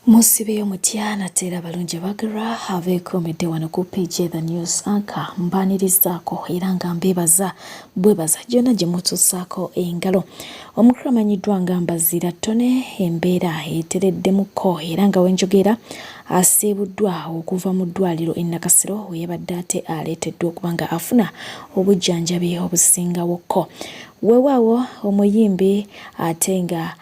Musibe omutyana tera balungi bagira aveekomedde wano ku PJ the News Anchor mbanirizaako era nga mbebaza bwebaza gyonna gye mutuusaako engalo. Omukulu amanyiddwa nga Mbazira Tonny embeera etereddemuko era nga wenjogera asiibuddwa okuva mu ddwaliro e Nakasero we yabadde ate aleeteddwa okuba nga afuna obujjanjabi obusingawokko. Weewaawo omuyimbi ate nga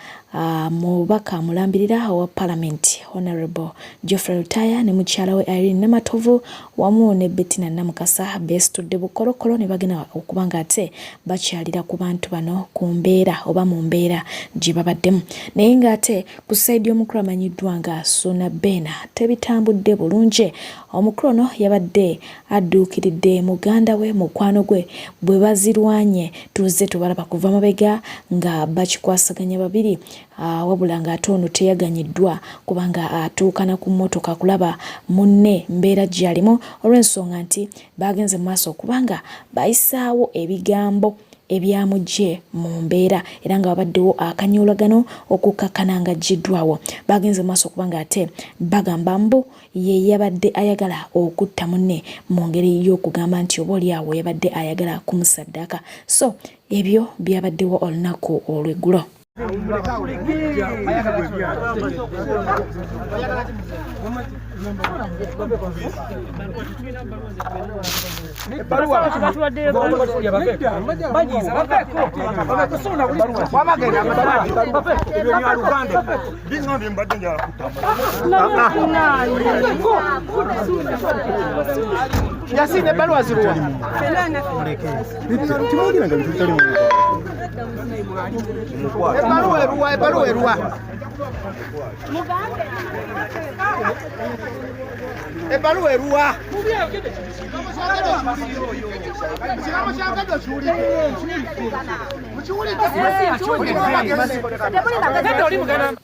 mubaka mulambirira owa Parliament Honorable Geoffrey Lutaya ne mukyala we Irene Namatovu wamu ne Bettina Namukasa beesitudde bukolokolo ne bagenda okuba nga ate bakyalira ku bantu bano ku mbeera oba mu mbeera gye babaddemu. Naye ng'ate ku sayidi y'omukulu amanyiddwa nga Suuna Bena tebitambudde bulungi. Omukulu ono yabadde adduukiridde muganda we mukwano gwe bwe bazirwanye tuze tubalaba kuva mabega nga bakikwasaganya babiri. Wabula ng'ate ono teyaganyiddwa kubanga atuukana ku mmotoka kulaba munne mbeera gy'alimu olw'ensonga nti bagenze mu maaso okubanga bayisaawo ebigambo ebyamugye mu mbeera era nga babaddewo akanyolagano okukakkana nga ggiddwawo. Bagenze mu maaso okubanga ate bagamba mbu ye yabadde ayagala okutta munne mu ngeri y'okugamba nti oba oliawo yabadde ayagala kumusaddaaka. So ebyo byabaddewo olunaku olw'eggulo.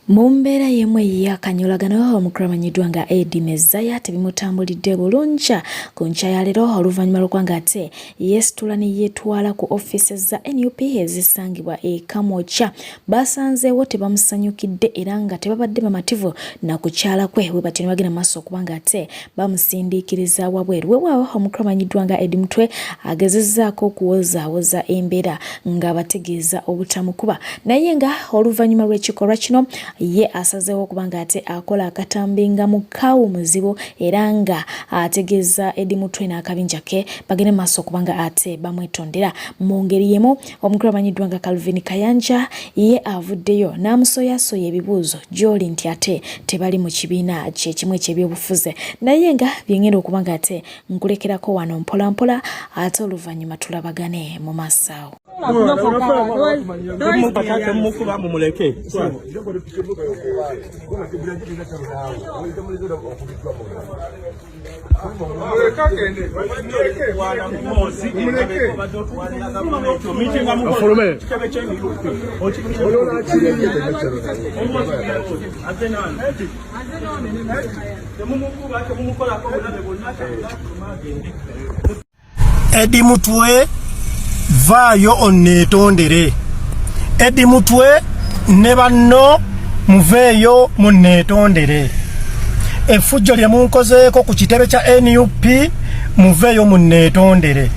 Mu mbeera y'emwe y'akanyolagano omukulu amanyiddwa nga Eddie Mezaya tebimutambulidde bulungi ku nkya ya leero oluvannyuma lw'okubanga ate yeesitula ne yeetwala ku ofiisi za NUP ezisangibwa e Kamwokya. Basanzeewo tebamusanyukidde era nga tebabadde bamativu na kukyala kwe we batyo ne bagenda maaso okubanga ate bamusindiikiriza wabweru. Weewaawo omukulu amanyiddwa nga Eddie Mutwe agezezzaako okuwozaawoza embeera nga bategeeza obutamukuba, naye nga oluvannyuma lw'ekikolwa kino ye asazeewo okuba nga ate akola akatambi nga mukaawu muzibu era nga ategeeza Eddie Mutwe n'akabinja ke bagende maaso okuba nga ate bamwetondera. Mu ngeri yemu omukulu amanyiddwa nga Calvin Kayanja ye avuddeyo n'amusoyasoya ebibuuzo gy'oli nti ate tebali mu kibiina kyekimu eky'ebyobufuzi, naye nga byengenda okuba nga ate nkulekerako wano mpolampola ate oluvannyuma tulabagane mu maaso. Eddie Mutwe vaayo onneetondere. Eddie Mutwe ne banno muveeyo munneetondere. Effujjo lye munkozeeko ku kitebe kya NUP muveeyo munneetondere.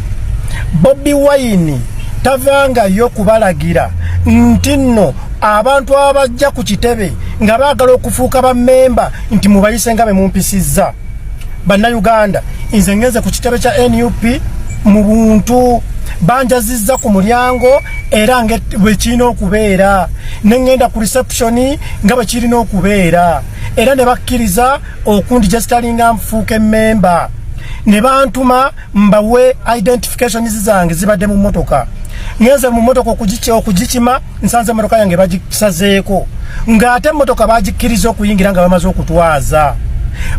Bobi Wine tavangayo kubalagira nti nno abantu abajja ku kitebe nga baagala okufuuka bammemba nti mubayise nga be mumpisizza. Bannayuganda, nze ngeze ku kitebe kya NUP mu buntu banjazizza ku mulyango era nga bwe kirina okubeera, ne ngenda ku reception nga bwe kirina okubeera, era ne bakkiriza okundigestalinga nfuuke memba, ne bantuma mbawe identifications zange zibadde mu motoka. Ngenze mu motoka okugikima nsanze motoka yange bagisazeeko ng'ate motoka bagikkiriza okuyingira nga bamaze okutwaza.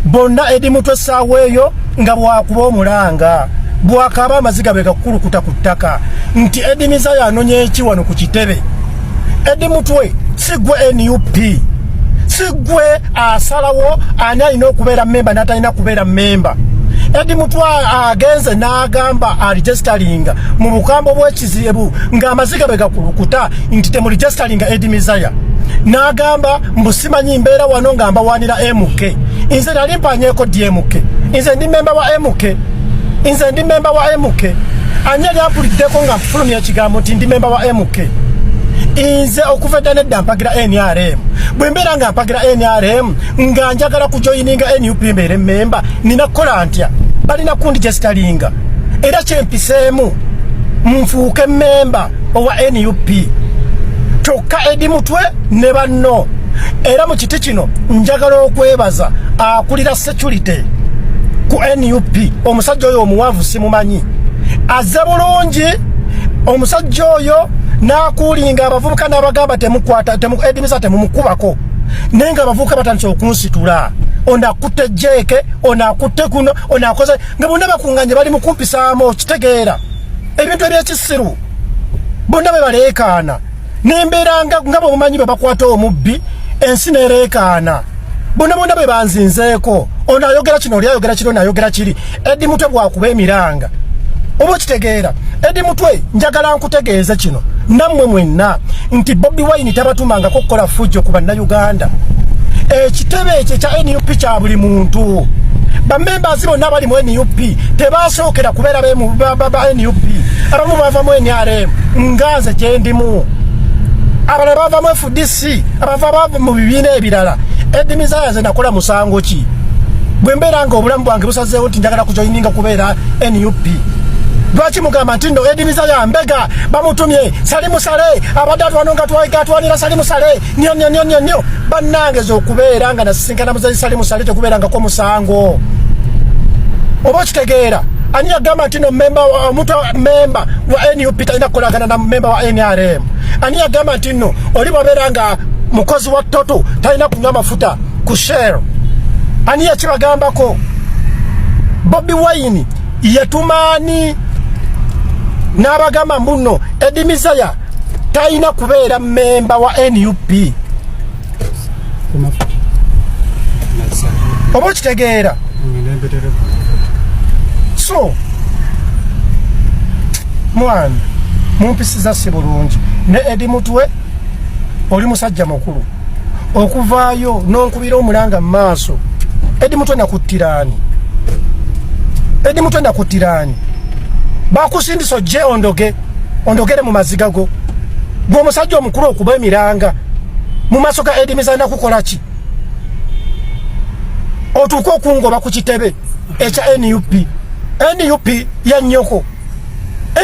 Bonna Eddie Mutwe saaweeyo nga bwakuba omulanga bwakaba amaziga be gakulukuta ku ttaka nti Eddie Mezaya anonye eki wano ku kitebe. Eddie Mutwe sigwe NUP, sigwe asalawo ani alina okubeera memba n'atalina kubeera memba. Eddie Mutwe agenze n'agamba aregisteringa mu bukambo bw'ekizibu ng'amaziga bwe gakulukuta nti temuregisteringa Eddie Muzaya n'agamba mbusimanyi mbeera wano nga mbawaanira MK nze nali mpanyeeko DMK nze ndi memba wa MK anya lyampulideko nga mpulumya ekigambo nti ndi memba wa MK nze okuva edda nedda mpagira NRM bwe mbeera nga mpagira NRM nga njagala kujoyininga NUP mbeere memba nina kukola ntya balina kundigisteringa era kyempiseemu nfuuke memba owa NUP kyokka Eddie Mutwe ne banno era mu kiti kino njagala okwebaza akulira security ku NUP omusajja oyo omuwanvu simumanyi azze bulungi omusajja oyo n'akuulinga abavubuka n'abagamba temukwata Eddie Muzaya temumukubako naye nga abavubuka batandise okunsitula ono akutte jeeke ono akutte kuno ono akoze nga bonna bakunganye bali mu kumpisaamu okitegeera ebintu ebyekisiru bonna be baleekaana n'embeera nga bwemumanyi bwe bakwata omubbi ensi neereekaana bonna bwe banzinzeeko ono ayogera kino oli ayogera kino n'ayogera kiri Eddie Mutwe bwakuba emiranga oba okitegeera Eddie Mutwe njagala nkutegeeze kino nammwe mwenna nti Bobi Wine tabatumangako kukola fujjo ku bannayuganda ekitebe ekyo kya NUP kya buli muntu bamembazi bonna bali mu NUP tebasookera kubeera ba NUP abamu bava mu NRM nganze gyendimu abalala bava mu FDC abava mu bibiina ebirala Eddie Muzaya ze nakola musango ki bwe mbeera nga obulamu bwange busazeewo nti njagala kujoyininga kubeera NUP lwaki mugamba nti nno Eddie Muzaya mbega bamutumye salimusale abadde atwanonga twatwanira salimusale nyo bannange z'okubeera nga nasisinkana muzayi salimusale tekubeerangako musango oba okitegeera ani yagamba nti nno memba wa NUP talina kukolagana na memba wa NRM ani yagamba nti nno oli bwabeera nga mukozi wa toto talina kunywa amafuta ku Shell ani yakibagambako Bobi Wine yetumaani n'abagamba mbuno Eddie Muzaya talina kubeera memba wa NUP oba okitegeera so mwana mumpisiza si bulungi ne Eddie Mutwe oli musajja mukulu okuvaayo n'onkubira omulanga mu maaso Eddie Mutwe nakuttirani bakusindisa ojje ondogere mu maziga go gwe omusajja omukulu okuba emiranga mu maaso ga Eddie Muzaya nakukola ki otuuke okungoba ku kitebe ekya NUP ya nnyoko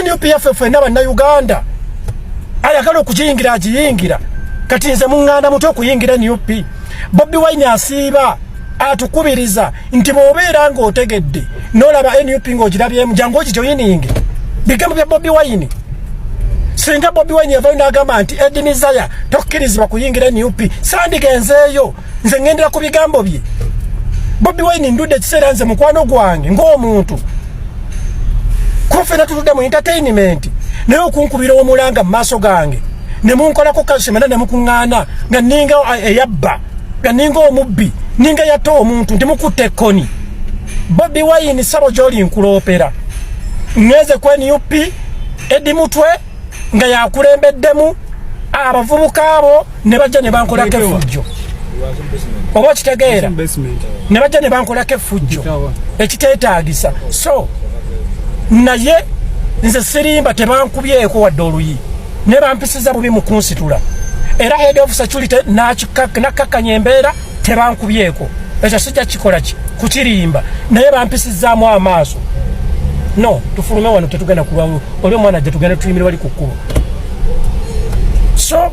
NUP yaffe ffenna bannayuganda ayagala okugiyingira agiyingira kati nze muŋŋanda mutwe okuyingira NUP Bobi Wine asiiba atukubiriza nti bw'obeera ng'otegedde n'olaba NUP ng'ogirabyemu jangu ogijoyininge bigambo bya Bobi Wine singa Bobi Wine yavayo n'agamba nti Eddie Muzaya tokkirizibwa kuyingira NUP sandigenzeeyo nze ŋŋendera ku bigambo bye Bobi Wine ndudde ekiseera nze mukwano gwange ng'omuntu kufena tutudde mu entertainment naye okunkubira omulanga mu maaso gange ne munkolako kasimana ne mukuŋŋaana nga ninga eyabba nga ninga omubbi ninga yatta omuntu ndi mukutte ekkoni Bobi Wine sabo gy'oli nkuloopera ngeze ku NUP Eddie Mutwe nga yakulembeddemu abavubuka abo ne bajja ne bankolako effujjo oba okitegeera ne bajja ne bankolako effujjo ekiteetaagisa so naye nze sirimba tebankubyeko wadde oluyi ne bampisiza bubi mu kunsitula era head of security nakkakkanya embeera tebankubyeko ekyo sijja kikola ki kukirimba naye bampisizaamu amaaso no tufulume wano tetugenda kulwawo oli omwana gye tugenda tuyimire wali ku kkubo so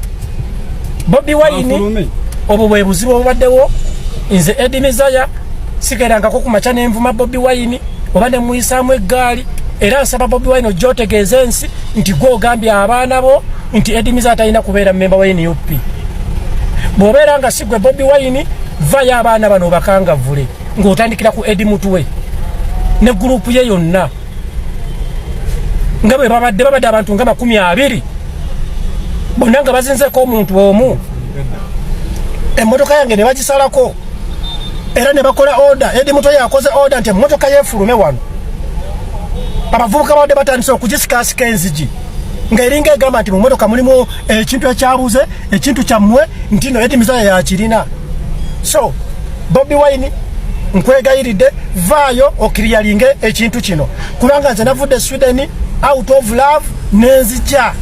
Bobi Wine obwo bwe buzibu obubaddewo nze Eddie Muzaya sigerangako ku makya n'envuma Bobi Wine oba ne muyisaamu eggaali era nsaba Bobi Wine ojja otegeeza ensi nti gwe ogambye abaana bo nti Eddie Muzaya talina kubeera memba wa NUP bw'obeera nga si gwe Bobi Wine vayo abaana bano obakangavvule ng'otandikira ku Eddie Mutwe ne gurupu ye yonna nga bwe babadde abantu nga 20 bonna nga bazinzeeko omuntu omu emmotoka yange ne bagisalako era ne bakola order Eddie Mutwe yakoze order nti motoka yefulume wano abavubuka bade batandise okugisikasika enzigi nga eringa egamba nti mu motoka mulimu ekintu ekyabuze ekintu kyammwe ntino Eddie Mutwe yakirina. So Bobi Wine nkwegayiridde vaayo okiriyalinge ekintu kino kubanga nze navudde Sweden out of love nenzija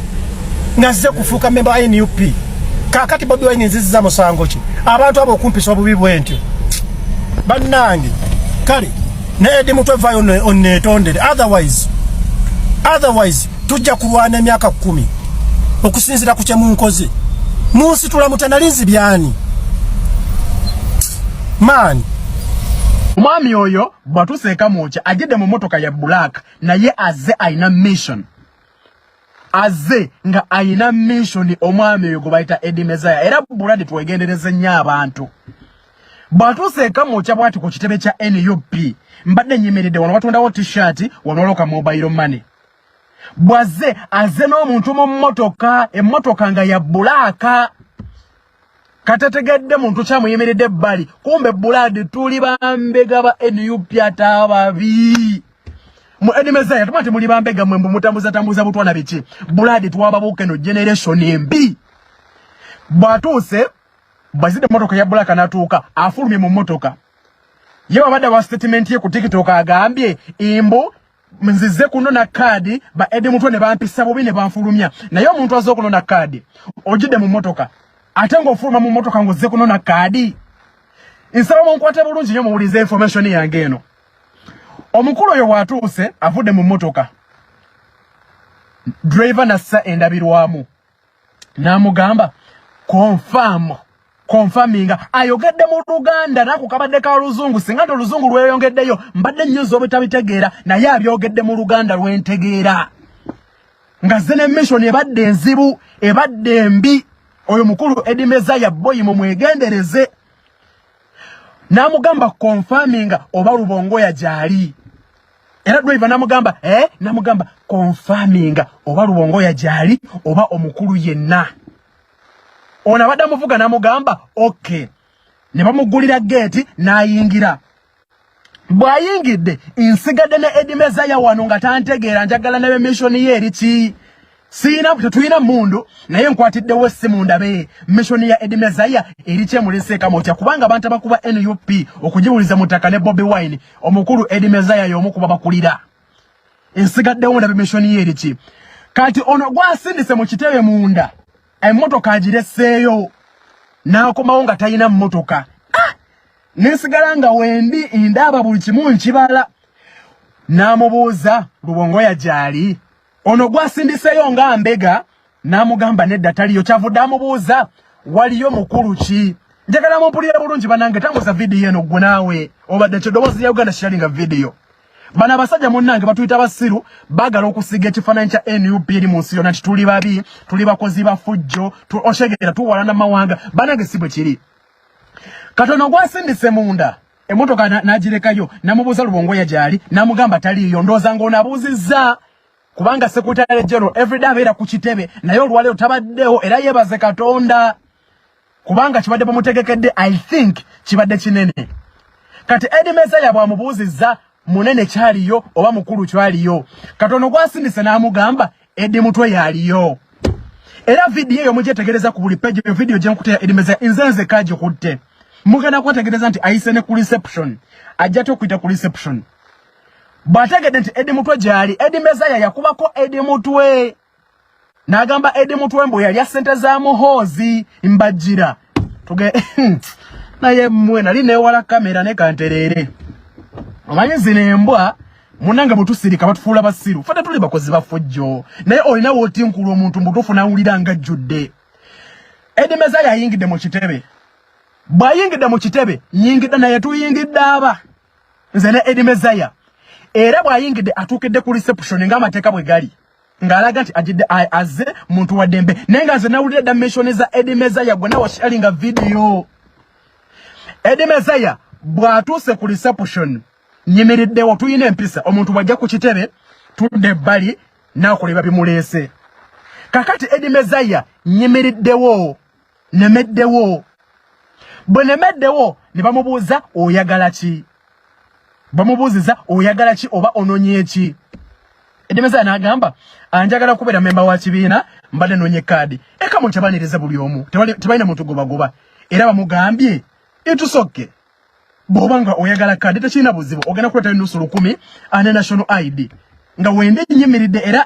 nazize kufuuka member NUP kakati Bobi Wine nziziza musango ki abantu abo okumpisa obubi bwentyo bannange kale ne Eddie Mutwe vaayo onetondere otherwise tujja kulwana emyaka 10 okusinzira ku kyemu nkoze munsi tulamutanalizi byani man. Mwami oyo bwatuseeka mocha agide mu motoka ya black naye azze aina mission. Azze nga aina mission omwami oyo gobaita Eddie Mezaya era buladi twegendereze nnyo abantu. Bwatuseeka mocha bwati ku kitebe kya NUP mbadde nyimiride wano watondawo t-shirt wanoloka mobile money. Bwazze azze n'omuntu mu motoka emmotoka nga ya black katategedde muntu kyamuyimiride ebbali kumbe buladi tuli bambega ba NUP atababi mu Eddie Mezaya tumati muli bambega mwembu mutambuza butwana biki buladi twababuke no generation embi bwatuse bazide motoka ya bulaka natuuka afulumye mu motoka ye babadde wa statement ye ku TikTok agambye imbo mzize kunona kadi ba Eddie Mutwe ne bampisa bubi ne banfulumya naye omuntu azo kunona kadi ojide mu motoka atango ofuluma mu motoka ngoze kunona kadi insaba mu nkwate bulungi nyo mubulize information yange eno omukulu oyo watuuse avudde mu motoka driver nassa endabirwamu namugamba confirminga ayogedde mu Luganda nakukabadde ka Luzungu singa ndo Luzungu lweyongeddeyo mbadde nnyo obitabitegeera naye abyogedde mu Luganda lwentegeera nga zene mission ebadde enzibu ebadde mbi oyo mukulu Eddie Mezaya boy mu mwegendereze namugamba confirminga oba Lubongo ya jali era driver namugamba confirminga oba Lubongo ya jali oba omukulu yenna ona bada muvuga namugamba okay ne bamugulira gate nayingira bwayingidde insigadde ne Eddie Mezaya wano nga tantegeera njagala nabe mission ye erichi sina tutuyina mundu naye nkwatidde wese mundabe mission ya Eddie Mezaya eriche muleseka mocha kubanga abantu abakuba NUP okujibuliza mutaka ne Bobi Wine omukulu Eddie Mezaya yomukuba bakulira insigadde wona be mission ye erichi kati ono gwasindise mu kitebe munda emotoka agireseeyo nakomawo nga tayina mmotoka nesigala nga wendi indaba buli kimu nkibala namubuuza Lubongo ya jali ono gwasindiseyo nga mbega namugamba nedda taliyo kyavudde amubuuza waliyo mukulu ki njagala mumpulire bulungi banange tambuza video eno gwe naawe obadde kyodobozi ya Uganda sharinga video bana abasajja munnange batuyita abasiru bagala okusiga ekifaananyi kya NUP eri mu nsi yonna nti tuli babi tuli bakozi bafujjo oshegera tuwalana mawanga banange si bwe kiri katono gwasindise munda emotoka nagirekayo namubuuza Lubongo ya jali namugamba taliyo ndooza ng'onabuuzizza kubanga Secretary General everyday abeera ku kitebe naye olwaleero tabaddeho era yebaze Katonda kubanga kibadde bamutegekedde I think kibadde kinene kati Eddie Mezaya bwamubuuzizza munene kyaliyo oba mukulu kyaliyo katono gwasindise namugamba Eddie Mutwe yaliyo era video eyo mugyetegereza ku buli page yo video gyenkutera Eddie Mezaya inzenze kaje kutte mugenda kwategereza nti ayisene ku reception ajjate okuyita ku reception bategedde nti Eddie Mutwe jali Eddie Mezaya yakubako Eddie Mutwe nagamba Eddie Mutwe mbo yali asente za muhozi Mbazira naye mmwe nali newala kamera ne kanterere omanyi zino embwa munanga butusirika batufuula basiru fata tuli bakozi bafujjo naye olina wotinkulu omuntu mbutufu nawulira nga jjudde Eddie Mezaya ayingidde mu kitebe bwayingidde mu kitebe nyingidde naye tuyingidde aba nze ne Eddie Mezaya era bwayingidde atuukidde ku reception ng'amateeka bwe gali ng'alaga nti ajidde azze muntu wa ddembe naye nga nze nawulira dda mission za Eddie Mezaya gwe nawe sharinga video Eddie Mezaya bw'atuuse ku reception nyimiriddewo tuyina empisa omuntu bwajja ku kitebe tudde ebbali nakoleba bimuleese kakati Eddie Mezaya nyimiriddewo nemeddewo bwe nemeddewo ne bamubuuza oyagala ki bamubuuziza oyagala ki oba ononye ki Eddie Mutwe n'agamba anjagala kubeera memba wa kibiina mbadde nonye kaadi eka mutabaniriza buli omu tebalina muntu gobagoba era bamugambye etusokke bw'obanga oyagala kaadi tekirina buzibu ogenda kuleta nusu 10 ane national ID nga wende nyimiridde era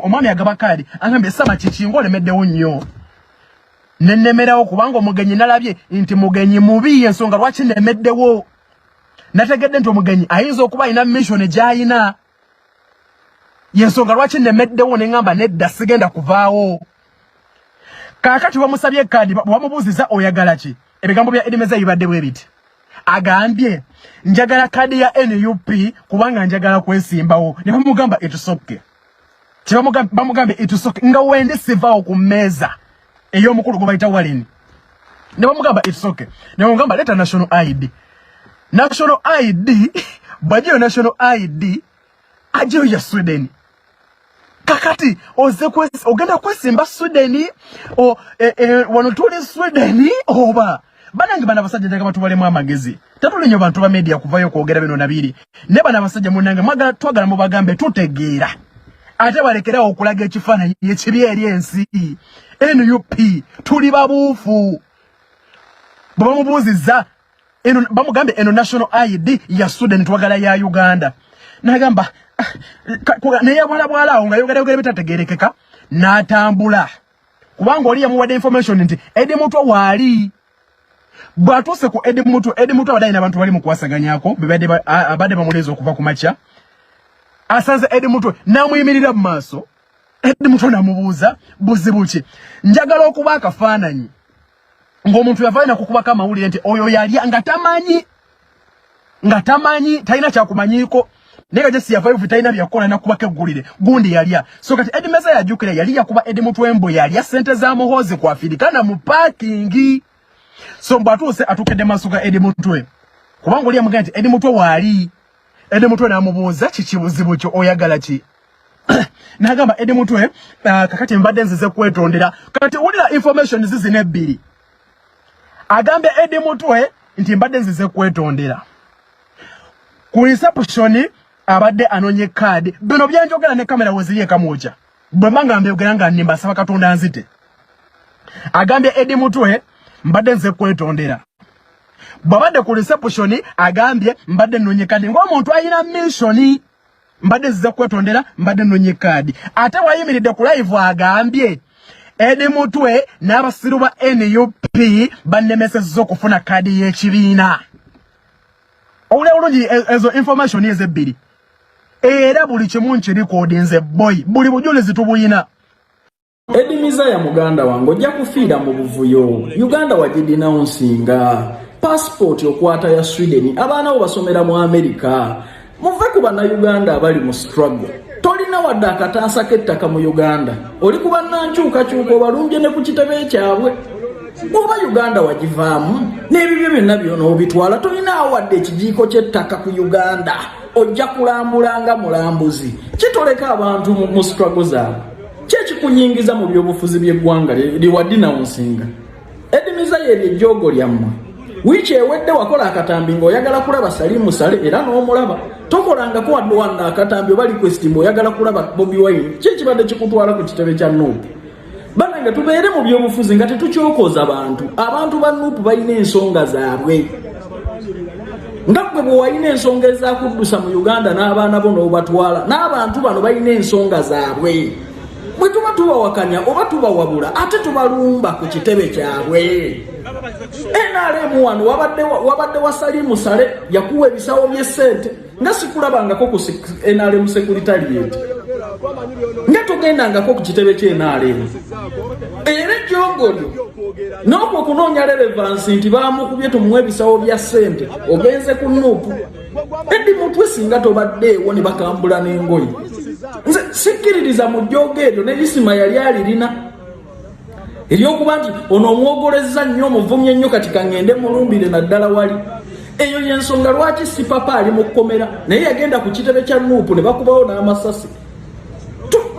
omwami agaba kaadi angambye sama kikingo olemeddewo nnyo nennemerawo kubanga omugenyi nalabye nti mugenyi mubi ensonga lwaki nemeddewo nategedde nti omugenyi ayinza okuba alina mission gy'ayina yensonga lwaki nemeddewo neŋŋamba nedda sigenda kuvaawo kaakati bamusabye kaadi bamubuuziza oyagala ki ebigambo bya Eddie Mutwe bibadde bwe biti agambye njagala kaadi ya NUP kubanga njagala kwesimbawo ne bamugamba etusokke bamugambye etusokke nga wende sivaawo ku mmeeza ey'omukulu gwe bayita Waleni ne bamugamba etusokke ne bamugamba leta national ID bw'agiyo national ID agiyo ya Sweden kakati ogenda kwesimba Sweden wano tuli Sweden oba banange bana basajja njaga batubalemu amagezi tatulinyo bantu ba media kuvayo kwogera bino nabiri ne bana basajja munange mwagala twagala mu bagambe tutegeera ate balekera okulaga ekifaananyi ekibi eri ensi NUP tuli babuufu bamubuuziza bamugambe eno national ID ya Sweden twagala ya Uganda nagamba naye bwala awo nga yogera bitategerekeka n'atambula kubanga oli yamuwadde information nti Eddie Mutwe waali bw'atuuse ku Eddie Mutwe abadde n'abantu bali mu kwasaganyako abadde bamuleeza okuva ku makya asanze Eddie Mutwe n'amuyimirira mu maaso Eddie Mutwe n'amubuuza buzibu ki njagala okuba akafaananyi ng'omuntu yavaayo nakukubako amawulire nti oyo yalya nga tamanyi talina kyakumanyiiko nega jesi yavaayo talina byakukola nakubako eggulire gundi yalya so kati Eddie Mutwe yajjukira yali yakuba Eddie Mutwe mbo yalya ssente za muhoozi kwafirikana mu paakingi so mbwatuuse atukedde maaso ga Eddie Mutwe kubanga oli yamugamba nti Eddie Mutwe waali Eddie Mutwe n'amubuuza kikibuzibu kyo oyagala ki n'agamba Eddie Mutwe kakati mbadde nzize kwetondera kati wulira information zizina ebbiri agambye Eddie Mutwe nti mbadde nzize kwetondera ku reception abadde anonye kaadi bino byanjogera ne kamera weziri ekamuoja bwe mbanga mbyogera nga nimba saba Katonda nzite agambye Eddie Mutwe mbadde nze kwetondera babadde ku reception agambye mbadde nonye kaadi ng'omuntu ayina mission mbadde nzize kwetondera mbadde nonye kaadi ate wayimiridde ku live agambye Eddie Mutwe n'abasiru ba NUP bannemesezza okufuna kaadi y'ekibiina owulira bulungi ezo information ezebbiri era buli kimu nkirikodinze boy buli bujulizi tubuyina Eddie Mutwe ya muganda wange ojja kufiira mu buvuyo Uganda wagidinawunsinga passport okwata ya Sweden abaana bo basomera mu America muve ku bannayuganda abali mu struggle tolina wadde akataasa k'ettaka mu Uganda oli kuba nankyukakyuka obalumbye ne ku kitebe kyabwe oba Uganda wagivaamu n'ebibyo byonna byona obitwala tolina wadde ekijiiko ky'ettaka ku Uganda ojja kulambulanga mulambuzi kitoleka abantu mu struggle zaabwe kyekikunyingiza mu byobufuzi by'eggwanga liwadinawunsinga Eddie Mutwe ejjoogo lyammwe wiiki ewedde wakola akatambi ng'oyagala kulaba Salimu Sale era n'omulaba tokolangako wadde wanna akatambi oba request ng'oyagala kulaba Bobi Wine kibadde kikutwala ku kitebe kya Nuupu banange tubeere mu byobufuzi nga tetukyokoza abantu ba Nuupu balina ensonga zaabwe nga gwe bwe walina ensonga ezakuddusa mu Uganda n'abaana bo n'obatwala n'abantu bano balina ensonga zaabwe bwe tuba tubawakanya oba tubawabula ate tubalumba ku kitebe kyabwe NRM wano wabadde wa Salimu Sale yakuwa ebisawo by'essente nga sikulabangako ku NRM Secretariat nga togendangako ku kitebe ky'NRM era ejjongolyo n'okwo okunoonya relevance nti baamukubye tumuwa ebisawo bya ssente ogenze ku Nuupu Eddie Mutwe singa tobaddeewo ne bakambula n'engoye nze sikkiririza mu jjoogo eryo n'erisima yali alirina eryokuba nti ono omwogolezza nnyo omuvumye nnyo kati kaŋŋende mulumbire naddala wali eyo yensonga lwaki si papa ali mu kkomera naye yagenda ku kitebe kya Nuupu ne bakubawo n'amasasi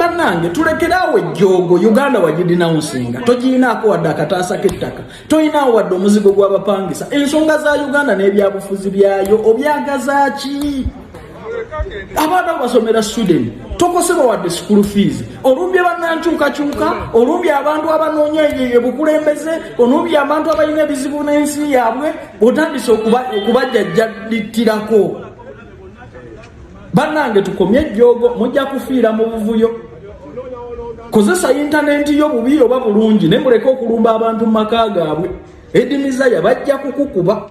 bannange tulekerawo ejjoogo. Uganda wagidinawunsinga, togiinaako wadde akataasa k'ettaka, toyinaawo wadde omuzigo gw'abapangisa. Ensonga za Uganda n'ebyabufuzi byayo obyagaza ki? Abaana basomera Sweden tokosebwa wadde school fees. Olumbye bannankyukakyuka, olumbye abantu abanoonya ebukulembeze, olumbye abantu abalina ebizibu n'ensi yaabwe, otandise okubajjajjalittirako. Bannange tukomye ejjoogo, mujja kufiira mu buvuyo. Kozesa intaneti yo bubi oba bulungi, ne muleke okulumba abantu mu maka gaabwe. Eddy Mutwe bajja kukukuba.